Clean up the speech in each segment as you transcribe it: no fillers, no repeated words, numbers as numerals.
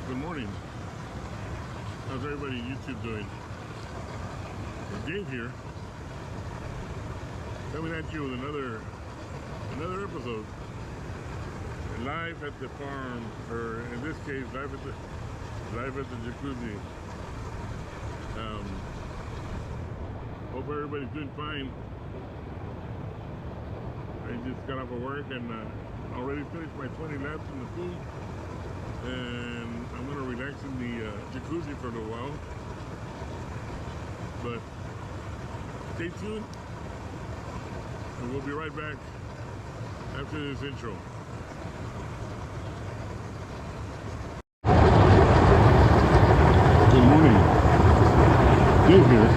Good morning. How's everybody on YouTube doing? It's Dave here, coming at you with another episode. Live at the farm, or in this case, live at the jacuzzi. Hope everybody's doing fine. I just got off of work and already finished my 20 laps in the pool, and I'm gonna relax in the jacuzzi for a little while. But stay tuned, and we'll be right back after this intro. Good morning. Dave here.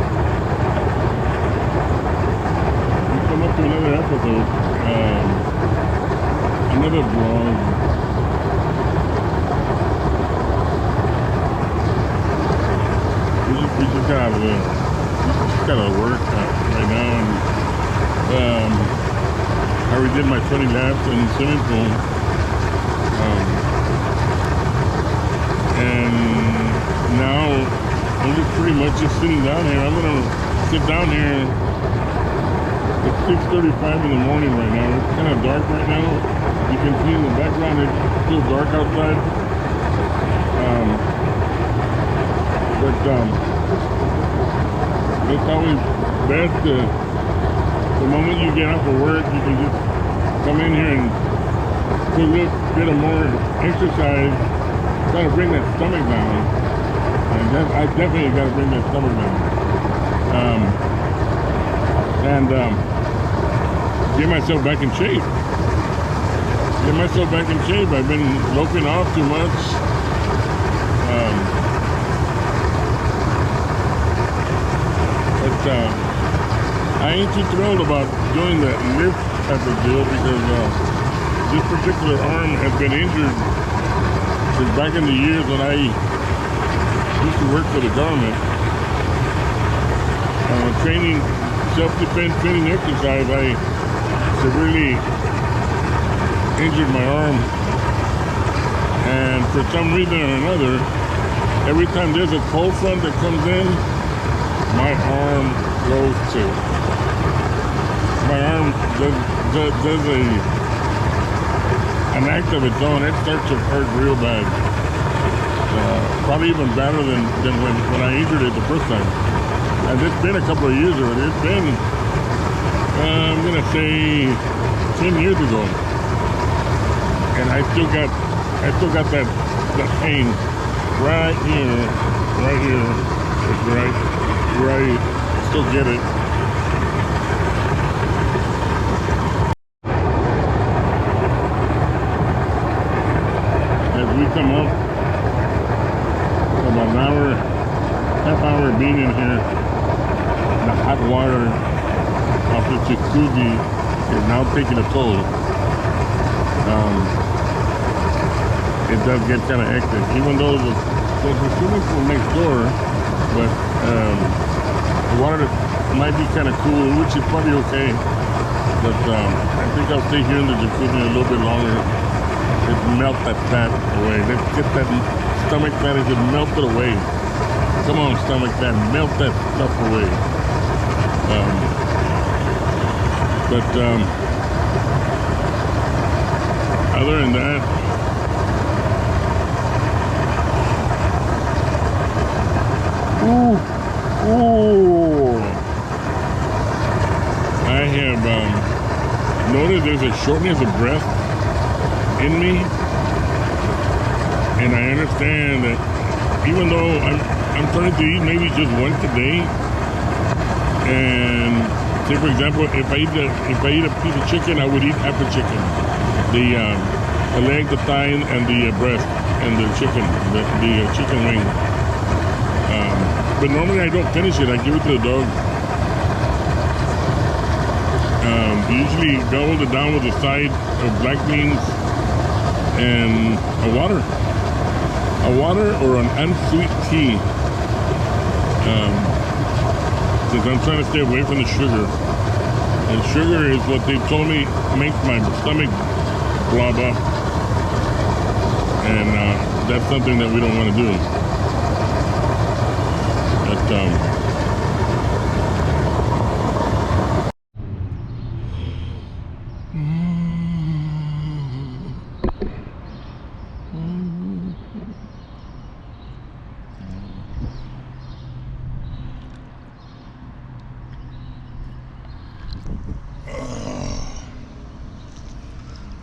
We come up to another episode, another vlog. We just got out of work right now, and I already did my 20 laps in the swimming pool, and now I'm just pretty much just sitting down here. I'm gonna sit down here. It's 6:35 in the morning right now. It's kind of dark right now. You can see in the background it's still dark outside. But it's always best to, the moment you get off of work, you can just come in here and do a little bit of more exercise, try to bring that stomach down. And I definitely got to bring that stomach down. And get myself back in shape. I've been loafing off too much. I ain't too thrilled about doing that lift type of deal because this particular arm has been injured since back in the years when I used to work for the government. Training, self-defense training exercise, I severely injured my arm, and for some reason or another, every time there's a cold front that comes in, my arm goes too. My arm does an act of its own. It starts to hurt real bad. Probably even better than when I injured it the first time. And it's been a couple of years already. It's been, I'm gonna say 10 years ago. And I still got that pain right here. It's right where I still get it. As we come up, about an hour, half hour being in here, the hot water off the jacuzzi is now taking a toll. It does get kind of hectic, even though there's a swimming pool next door, but the water might be kind of cool, which is probably okay. But I think I'll stay here in the jacuzzi a little bit longer. Just melt that fat away. Let's get that stomach fat and just melt it away. Come on, stomach fat, melt that stuff away. Other than that, ooh, I have noticed there's a shortness of breath in me, and I understand that even though I'm trying to eat maybe just once a day, and say for example, if I eat a piece of chicken, I would eat half the chicken, the leg, the thigh, and the breast, and the chicken, the chicken wing. But normally I don't finish it. I give it to the dog. Usually gobble it down with a side of black beans and a water or an unsweet tea. Since I'm trying to stay away from the sugar, and sugar is what they told me makes my stomach blob up, and that's something that we don't want to do. But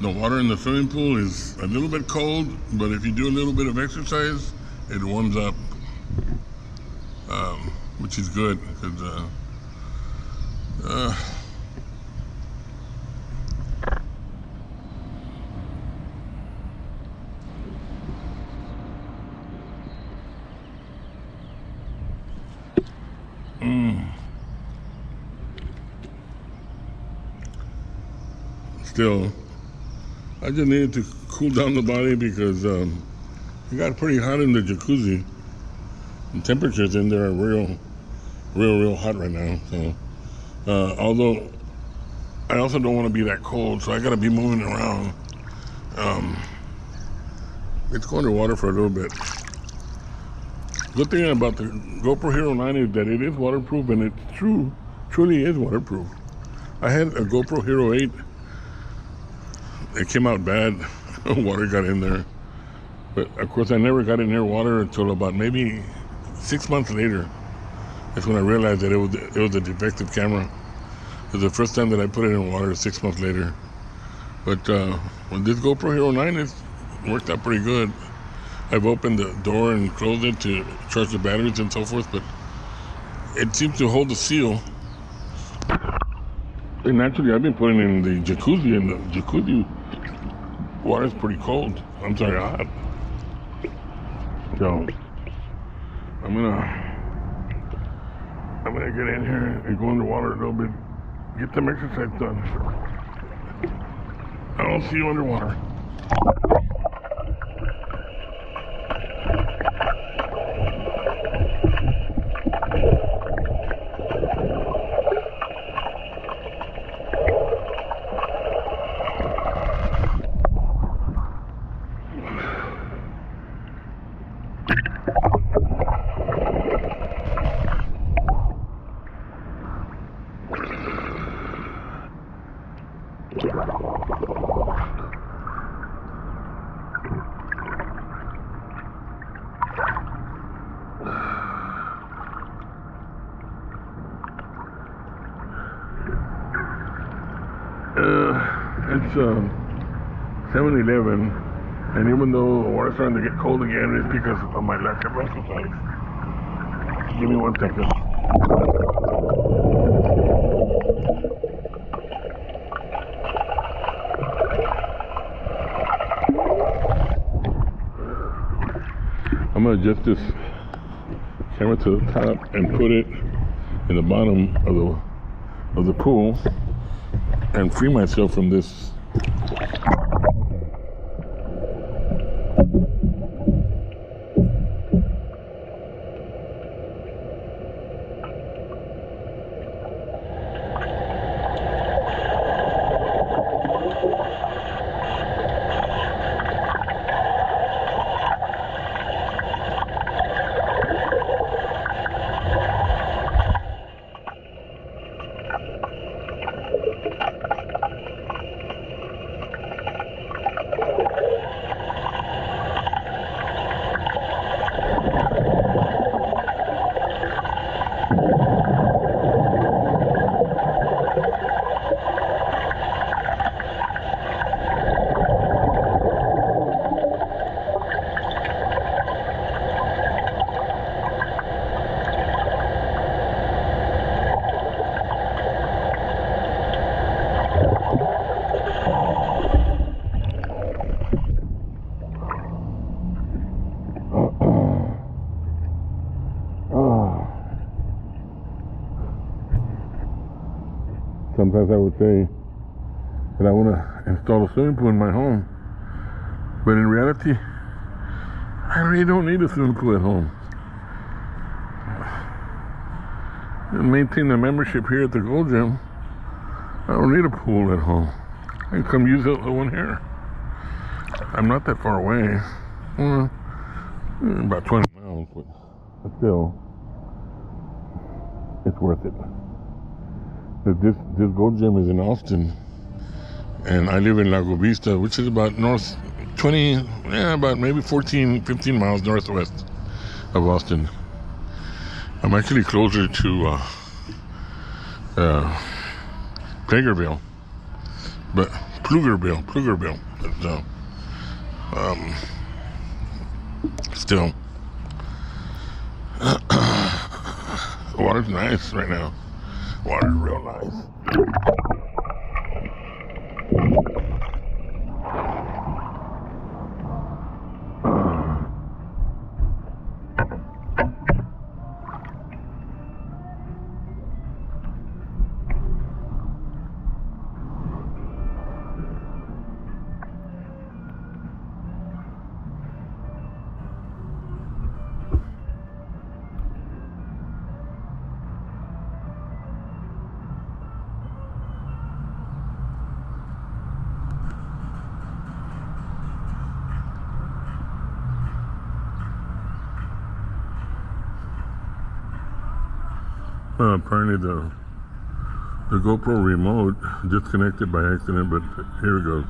the water in the swimming pool is a little bit cold, but if you do a little bit of exercise, it warms up, which is good because still, I just needed to cool down the body because it got pretty hot in the jacuzzi. The temperatures in there are real hot right now. So, although I also don't want to be that cold, so I got to be moving around. It's going to water for a little bit. Good thing about the GoPro Hero 9 is that it is waterproof, and it truly is waterproof. I had a GoPro Hero 8. It came out bad. Water got in there. But of course, I never got in near water until about maybe 6 months later. That's when I realized that it was a defective camera. It was the first time that I put it in water 6 months later. But when this GoPro Hero 9 is worked out pretty good. I've opened the door and closed it to charge the batteries and so forth, but it seems to hold the seal. And naturally, I've been putting in the jacuzzi, and the jacuzzi water is pretty cold. I'm sorry, hot. So I'm gonna get in here and go underwater a little bit, get some exercise done. I'll see you underwater. It's 7-11, and even though the water's starting to get cold again, it's because of my lack of exercise. Give me 1 second. I'm gonna adjust this camera to the top and put it in the bottom of the pool and free myself from this. Sometimes I would say that I want to install a swimming pool in my home, but in reality, I really don't need a swimming pool at home. To maintain the membership here at the Gold Gym, I don't need a pool at home. I can come use the one here. I'm not that far away. I want to About 20 miles, but still, it's worth it. This goat gym is in Austin, and I live in Lago Vista, which is about about maybe 14, 15 miles northwest of Austin. I'm actually closer to Pflugerville, but Pflugerville. Still, the water's nice right now. Water's real nice. Apparently the GoPro remote disconnected by accident, but here it goes.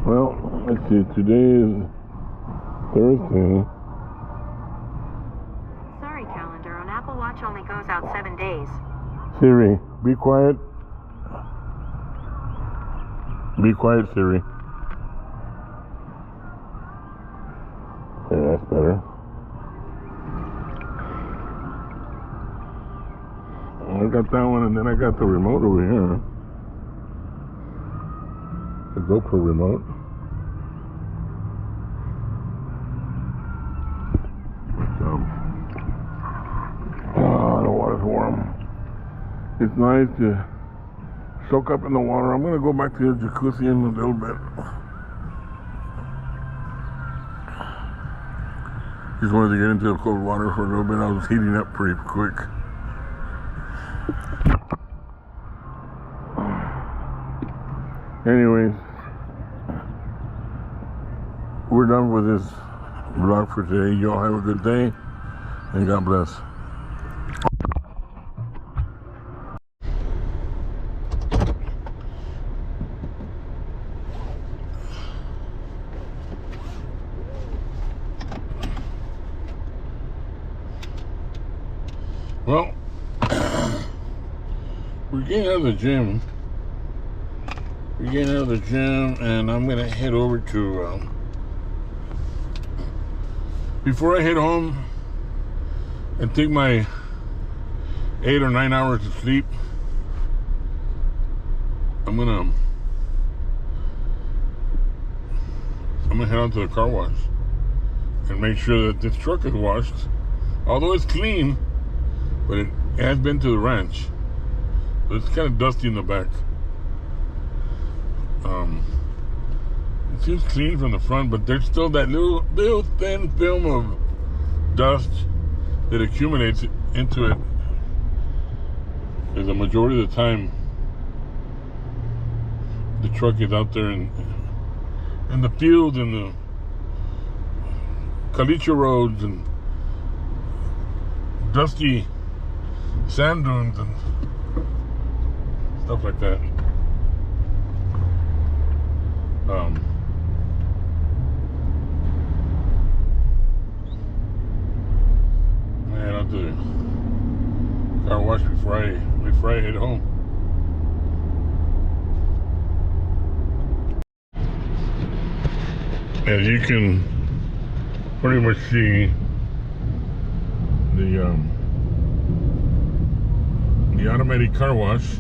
Well, let's see, today is Thursday. Sorry, calendar. On Apple Watch only goes out 7 days. Siri, be quiet. Be quiet, Siri. Yeah, that's better. I got that one, and then I got the remote over here. The GoPro remote. The water's warm. It's nice to soak up in the water. I'm going to go back to the jacuzzi in a little bit. Just wanted to get into the cold water for a little bit. I was heating up pretty quick. Anyways, we're done with this vlog for today. Y'all have a good day, and God bless. Well, we're getting out of the gym. And I'm gonna head over to before I head home and take my 8 or 9 hours of sleep. I'm gonna head out to the car wash and make sure that this truck is washed. Although it's clean, but it has been to the ranch, so it's kind of dusty in the back. seems clean from the front, but there's still that little thin film of dust that accumulates into it. Because the majority of the time, the truck is out there in the field and the caliche roads and dusty sand dunes and stuff like that. Man, I'll do car wash before I head home. As you can pretty much see, the automatic car wash